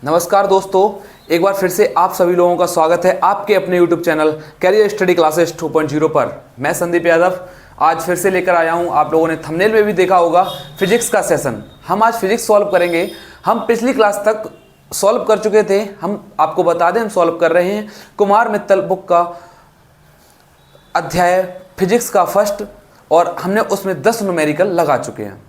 नमस्कार दोस्तों, एक बार फिर से आप सभी लोगों का स्वागत है आपके अपने YouTube channel Career Study Classes 2.0 पर। मैं संदीप यादव आज फिर से लेकर आया हूं। आप लोगों ने थंबनेल में भी देखा होगा फिजिक्स का सेशन। हम आज फिजिक्स सॉल्व करेंगे। हम पिछली क्लास तक सॉल्व कर चुके थे। हम आपको बता दें हम सॉल्व कर रहे हैं कुमार मित्तल बुक का अध्याय फिजिक्स का फर्स्ट, और हमने उसमें 10 न्यूमेरिकल लगा चुके हैं।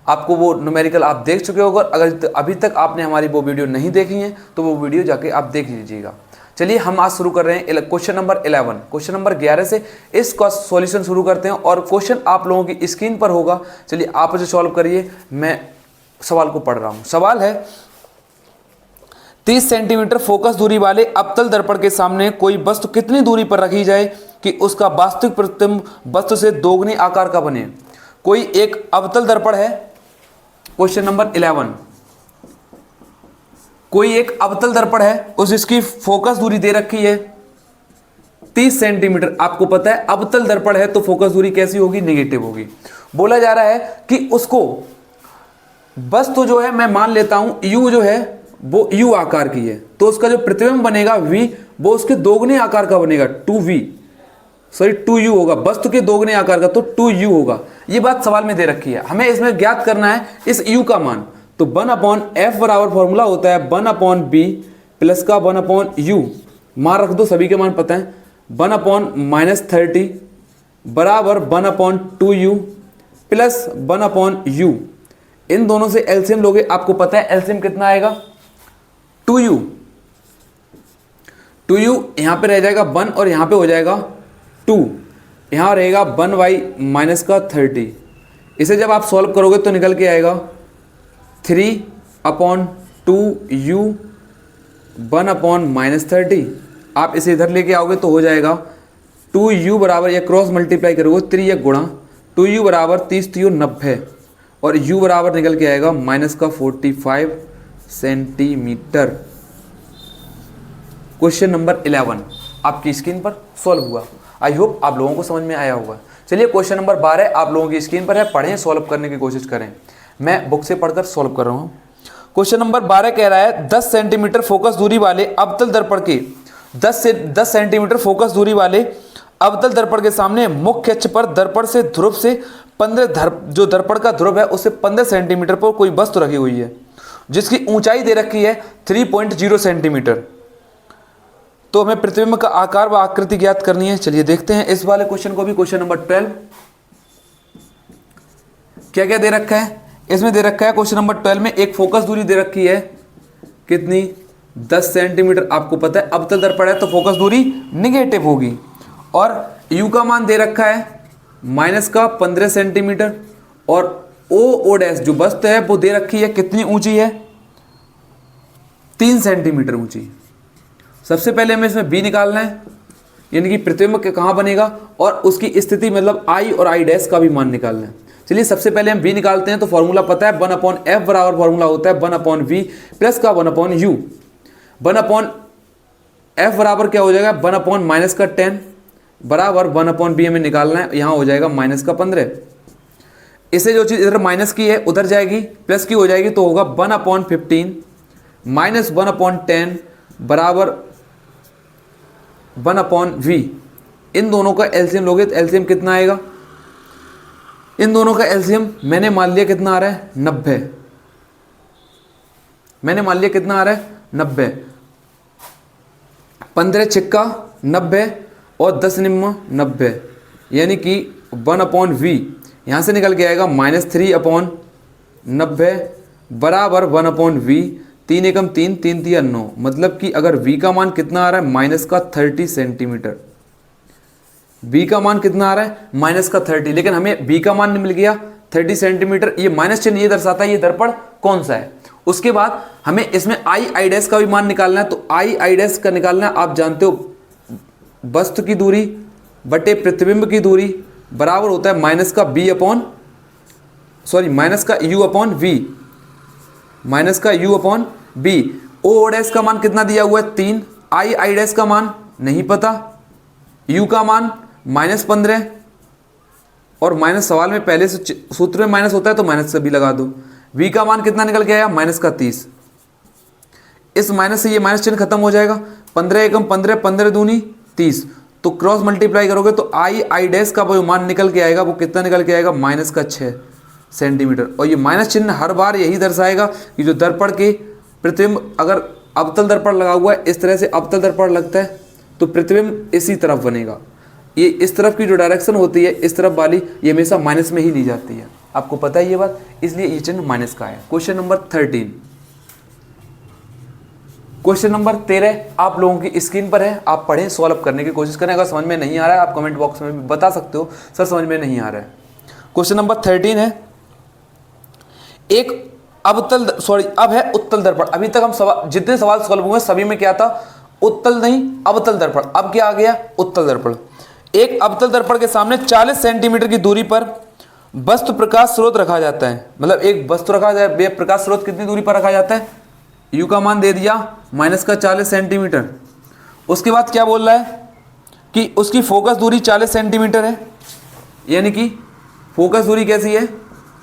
आपको वो न्यूमेरिकल आप देख चुके होगा। अगर अभी तक आपने हमारी वो वीडियो नहीं देखी है तो वो वीडियो जाके आप देख लीजिएगा। चलिए हम आज शुरू कर रहे हैं क्वेश्चन नंबर 11। क्वेश्चन नंबर 11 से इसका सॉल्यूशन शुरू करते हैं और क्वेश्चन आप लोगों की स्क्रीन पर होगा। चलिए आप इसे सॉल्व करिए। मैं सवाल को पढ़ रहा हूँ। सवाल है 30 सेंटीमीटर फोकस दूरी वाले अवतल दर्पण के सामने कोई वस्तु कितनी दूरी पर रखी जाए कि उसका वास्तविक प्रतिबिंब वस्तु से दोगुनी आकार का बने। कोई एक अवतल दर्पण है। क्वेश्चन नंबर 11, कोई एक अवतल दर्पण है, इसकी फोकस दूरी दे रखी है 30 सेंटीमीटर। आपको पता है अवतल दर्पण है तो फोकस दूरी कैसी होगी, नेगेटिव होगी। बोला जा रहा है कि उसको वस्तु जो है, मैं मान लेता हूं u जो है वो u आकार की है, तो उसका जो प्रतिबिंब बनेगा v वो उसके दोगुने आकार का बनेगा 2u होगा। वस्तु के दोगुने आकार का तो 2u होगा। ये बात सवाल में दे रखी है। हमें इसमें ज्ञात करना है इस u का मान। तो 1/f बराबर फॉर्मूला होता है 1/b प्लस का 1/u। मान रख दो, सभी के मान पता है। 1/-30 बराबर 1/2u प्लस 1/u। इन दोनों से एलसीएम लोगे, आपको पता है एलसीएम कितना आएगा 2u। यहां पे रह जाएगा 1 और यहां पे हो जाएगा 2। यहाँ रहेगा 1/-30। इसे जब आप सॉल्व करोगे तो निकल के आएगा 3/2u 1/-30। आप इसे इधर लेके आओगे तो हो जाएगा 2u बराबर, या क्रॉस मल्टीप्लाई करोगे 3 या गुणा 2u बराबर 30×3 और u बराबर निकल के आएगा -45 सेंटीमीटर। क्वेश्चन नंबर 11 आपकी स्क्रीन पर सॉल्व हुआ। आई होप आप लोगों को समझ में आया होगा। चलिए क्वेश्चन नंबर 12 आप लोगों की स्क्रीन पर है। पढ़ें, सॉल्व करने की कोशिश करें। मैं बुक से पढ़कर सॉल्व कर रहा हूं। क्वेश्चन नंबर 12 कह रहा है 10 सेंटीमीटर फोकस दूरी वाले अवतल दर्पण के 10 सेंटीमीटर फोकस दूरी वाले अवतल दर्पण के सामने मुख्य अक्ष पर दर्पण से ध्रुव से 15 जो दर्पण का ध्रुव है उससे 15 सेंटीमीटर पर कोई वस्तु रखी हुई है जिसकी ऊंचाई दे रखी है 3.0 सेंटीमीटर। तो हमें प्रतिबिंब का आकार व आकृति ज्ञात करनी है। चलिए देखते हैं इस वाले क्वेश्चन को भी। क्वेश्चन नंबर 12 क्या क्या दे रखा है इसमें? दे रखा है क्वेश्चन नंबर 12 में एक फोकस दूरी दे रखी है कितनी, 10 सेंटीमीटर। आपको पता है अवतल दर्पण है तो फोकस दूरी निगेटिव होगी। और u का मान दे रखा है -15 सेंटीमीटर। और o डैश जो वस्तु है वो दे रखी है कितनी ऊंची है, 3 सेंटीमीटर ऊंची। सबसे पहले हमें इसमें b निकालना है, यानी कि प्रतिबिंब कहाँ बनेगा और उसकी स्थिति मतलब i और i डैश का भी मान निकालना है। चलिए सबसे पहले हम b निकालते हैं। तो फॉर्मूला पता है 1/f बराबर फॉर्मूला होता है 1/v प्लस का 1/u। 1/f बराबर क्या हो जाएगा, 1/-10 बराबर 1/b हमें निकालना है। यहाँ हो जाएगा -15। इसे जो चीज़ इधर माइनस की है उधर जाएगी, प्लस की हो जाएगी तो होगा 1/15 -1/10 बराबर 1/v। इन दोनों का एलसीएम लोगे तो एलसीएम कितना आएगा? इन दोनों का एलसीएम मैंने मान लिया कितना आ रहा है, 90। मैंने मान लिया कितना आ रहा है, 90। 15 छिक्का 90 और 10 निम्न 90, यानी कि 1/v। यहाँ से निकल के आएगा -3/90 बराबर 1/v। 3 एकम 3, 3 तिया 9। मतलब कि अगर v का मान कितना आ रहा है, -30 सेंटीमीटर। v का मान कितना आ रहा है, -30। लेकिन हमें v का मान मिल गया 30 सेंटीमीटर। ये माइनस चिन्ह ये दर्शाता है ये दर्पण कौन सा है। उसके बाद हमें इसमें i डैश का भी मान निकालना है। तो i डैश का निकालना है, आप जानते हो वस्तु की दूरी बटे प्रतिबिंब की दूरी बराबर होता है माइनस का u/v। o डैश का मान कितना दिया हुआ है, 3। i डैश का मान नहीं पता। u का मान -15 और माइनस सवाल में पहले से सूत्र में माइनस होता है तो माइनस से भी लगा दो। v का मान कितना निकल के आया, -30। इस माइनस से ये माइनस चिन्ह खत्म हो जाएगा, 15 एकम 15, 15 दूनी 30, तो क्रॉस मल्टीप्लाई करोगे तो आई डैश का वो मान निकल के आएगा, वो कितना निकल के आएगा, -6 सेंटीमीटर। और ये माइनस चिन्ह हर बार यही दर्शाएगा कि जो दर्पण के प्रतिबिंब, अगर अवतल दर्पण लगा हुआ है, इस तरह से अवतल दर्पण लगता है तो प्रतिबिंब इसी तरफ बनेगा। ये इस तरफ की जो डायरेक्शन होती है, इस तरफ वाली, ये हमेशा माइनस में ही ली जाती है, आपको पता है ये बात, इसलिए ये चिन्ह माइनस का है। क्वेश्चन नंबर 13, क्वेश्चन नंबर 13 आप लोगों की स्क्रीन पर है, आप पढ़ें, सॉल्व करने की कोशिश करें। अगर समझ में नहीं आ रहा है आप कमेंट बॉक्स में भी बता सकते हो, सर समझ में नहीं आ रहा है। क्वेश्चन नंबर 13 है, एक अवतल, सॉरी अब है उत्तल दर्पण। अभी तक हम जितने सवाल सॉल्व हुए सभी में क्या था, उत्तल नहीं अवतल दर्पण। अब क्या आ गया, उत्तल दर्पण। एक अवतल दर्पण के सामने 40 सेंटीमीटर की दूरी पर वस्तु प्रकाश स्रोत रखा जाता है। मतलब एक वस्तु रखा जाए, प्रकाश स्रोत कितनी दूरी पर रखा जाता है, यू का मान दे दिया -40 सेंटीमीटर। उसके बाद क्या बोल रहा है कि उसकी फोकस दूरी 40 सेंटीमीटर है, यानी कि फोकस दूरी कैसी है,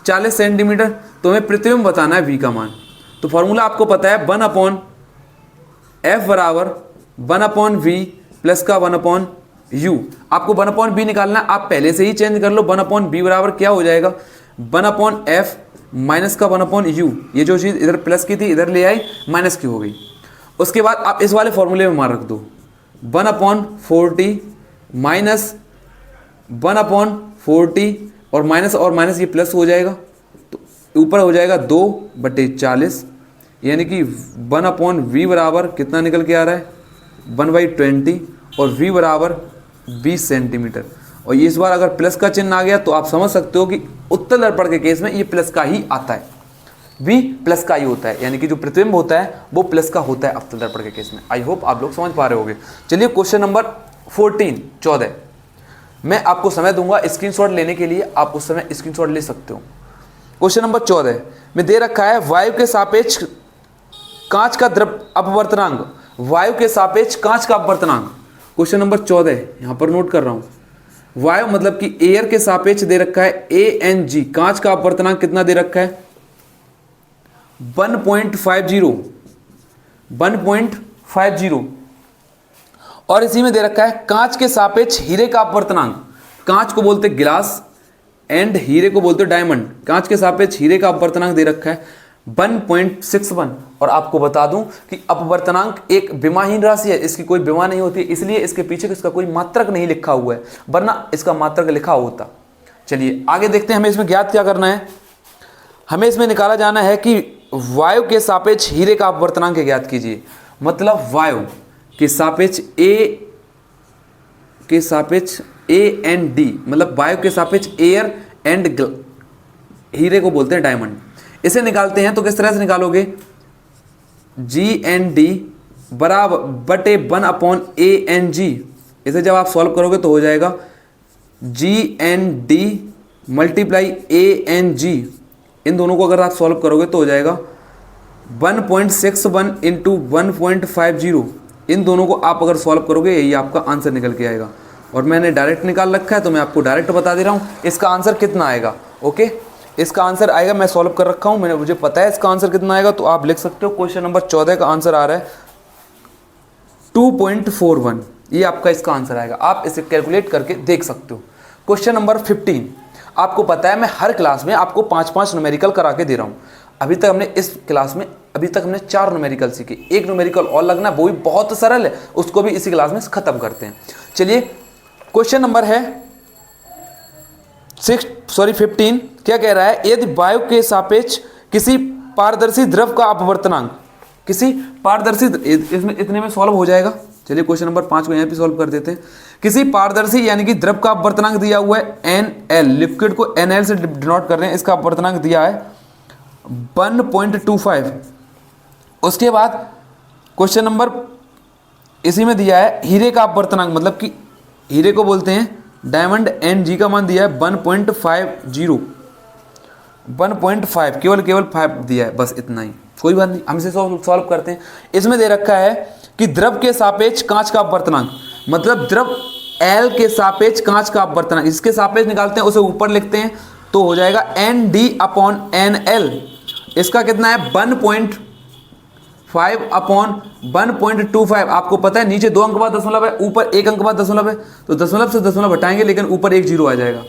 40 सेंटीमीटर। तो हमें प्रतिबिंब बताना है v का मान। तो फॉर्मूला आपको पता है 1/f बराबर 1/v प्लस का 1/u। आपको 1/b निकालना है, आप पहले से ही चेंज कर लो। 1/b बराबर क्या हो जाएगा, 1/f माइनस का 1/u। ये जो चीज़ इधर प्लस की थी इधर ले आई, माइनस की हो गई। उसके बाद आप इस वाले फॉर्मूले में मान रख दो, 1/40 माइनस 1/40 और माइनस ये प्लस हो जाएगा, तो ऊपर हो जाएगा 2/40, यानी कि 1/v बराबर कितना निकल के आ रहा है, 1/20 और v बराबर 20 सेंटीमीटर। और ये इस बार अगर प्लस का चिन्ह आ गया तो आप समझ सकते हो कि उत्तल दर्पण के केस में ये प्लस का ही आता है, v प्लस का ही होता है, यानी कि जो प्रतिबिंब होता है वो प्लस का होता है अवतल दर्पण के केस में। आई होप आप लोग समझ पा रहे होंगे। चलिए क्वेश्चन नंबर 14 मैं आपको समय दूंगा स्क्रीनशॉट लेने के लिए, आप उस समय स्क्रीनशॉट ले सकते हो। क्वेश्चन नंबर 14 में दे रखा है वायु के सापेक्ष कांच का द्रव अपवर्तनांक, वायु के सापेक्ष कांच का अपवर्तनांक। क्वेश्चन नंबर 14 यहां पर नोट कर रहा हूं, वायु मतलब कि एयर के सापेक्ष दे रखा है ANG, कांच का अपवर्तनांक कितना दे रखा है 1.50 और इसी में दे रखा है कांच के सापेक्ष हीरे का अपवर्तनांक। कांच को बोलते गिलास एंड हीरे को बोलते डायमंड। कांच के सापेक्ष हीरे का अपवर्तनांक दे रखा है 1.61। और आपको बता दूं कि अपवर्तनांक एक विमाहीन राशि है, इसकी कोई विमा नहीं होती, इसलिए इसके पीछे इसका कोई मात्रक नहीं लिखा हुआ है, वरना इसका मात्रक लिखा होता। चलिए आगे देखते हैं, हमें इसमें ज्ञात क्या करना है। हमें इसमें निकाला जाना है कि वायु के सापेक्ष हीरे का अपवर्तनांक ज्ञात कीजिए। मतलब वायु के सापेक्ष AND, मतलब वायु के सापेक्ष एयर एंड हीरे को बोलते हैं डायमंड। इसे निकालते हैं तो किस तरह से निकालोगे, GND बराबर बटे 1/ANG। इसे जब आप सॉल्व करोगे तो हो जाएगा GND मल्टीप्लाई ANG। इन दोनों को अगर आप सॉल्व करोगे तो हो जाएगा 1.61 इंटू 1.50। इन दोनों को आप अगर सॉल्व करोगे यही आपका आंसर निकल के आएगा। और मैंने डायरेक्ट निकाल रखा है तो मैं आपको डायरेक्ट बता दे रहा हूँ इसका आंसर कितना आएगा। ओके, इसका आंसर आएगा, मैं सॉल्व कर रखा हूँ, मुझे पता है इसका आंसर कितना आएगा, तो आप लिख सकते हो। क्वेश्चन नंबर 14 का आंसर आ रहा है 2.41, ये आपका इसका आंसर आएगा। आप इसे कैलकुलेट करके देख सकते हो। क्वेश्चन नंबर 15, आपको पता है मैं हर क्लास में आपको 5-5 न्यूमेरिकल करा के दे रहा हूँ। अभी तक हमने इस क्लास में 4 न्यूमेरिकल सीखे, एक न्यूमेरिकल और लगना, वो भी बहुत सरल है, उसको भी इसी क्लास में खत्म करते हैं। चलिए क्वेश्चन नंबर है 15, क्या कह रहा है, यदि वायु के सापेक्ष किसी पारदर्शी द्रव का अपवर्तनांक, किसी पारदर्शी, इसमें इतने में सॉल्व हो जाएगा। चलिए क्वेश्चन नंबर 5 को यहाँ पे सॉल्व कर देते हैं। किसी पारदर्शी यानी कि द्रव का अपवर्तनांक दिया हुआ है NL, लिक्विड को NL से डिनोट कर रहे हैं, इसका अपवर्तनांक दिया है 1.25। उसके बाद क्वेश्चन नंबर इसी में दिया है हीरे का अपवर्तनांक, मतलब कि हीरे को बोलते हैं डायमंड, NG का मान दिया है 1.5, केवल 5 दिया है, बस इतना ही, कोई बात नहीं, हम इसे सॉल्व करते हैं। इसमें दे रखा है कि द्रव के सापेक्ष कांच का अपवर्तनांक, मतलब द्रव L के सापेक्ष कांच का अपवर्तनांक, इसके सापेक्ष निकालते हैं, उसे ऊपर लिखते हैं तो हो जाएगा ND/NL। इसका कितना है 5/1.25 आपको पता है नीचे 2 अंक बाद दशमलव है, ऊपर 1 अंक बाद दशमलव है, तो दशमलव से दशमलव हटाएंगे लेकिन ऊपर एक जीरो आ जाएगा।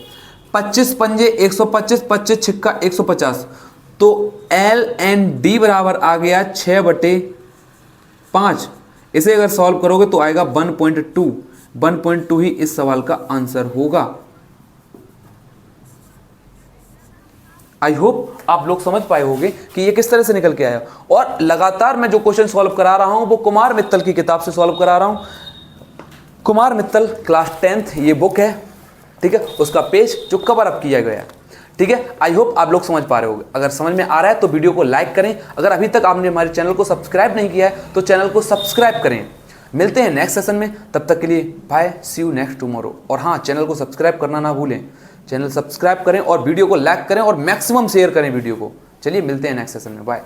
25 पंजे 125, 25 छिक्का 150, तो एल एन डी बराबर आ गया 6/5। इसे अगर सॉल्व करोगे तो आएगा 1.2। 1.2 ही इस सवाल का आंसर होगा। आई होप आप लोग समझ पाए होंगे कि ये किस तरह से निकल के आया। और लगातार मैं जो क्वेश्चन सॉल्व करा रहा हूं वो कुमार मित्तल की किताब से सॉल्व करा रहा हूं। कुमार मित्तल क्लास 10th ये बुक है, ठीक है, उसका पेज जो कवर अप किया गया है, ठीक है। आई होप आप लोग समझ पा रहे होंगे। अगर समझ में आ रहा है तो वीडियो को लाइक करें। अगर अभी तक आपने हमारे चैनल को सब्सक्राइब नहीं किया है तो चैनल को सब्सक्राइब करें। मिलते हैं नेक्स्ट सेशन में, तब तक के लिए bye, see you next tomorrow. और हाँ, चैनल को सब्सक्राइब करना ना भूलें। चैनल सब्सक्राइब करें और वीडियो को लाइक करें और मैक्सिमम शेयर करें वीडियो को। चलिए मिलते हैं नेक्स्ट सेशन में, बाय।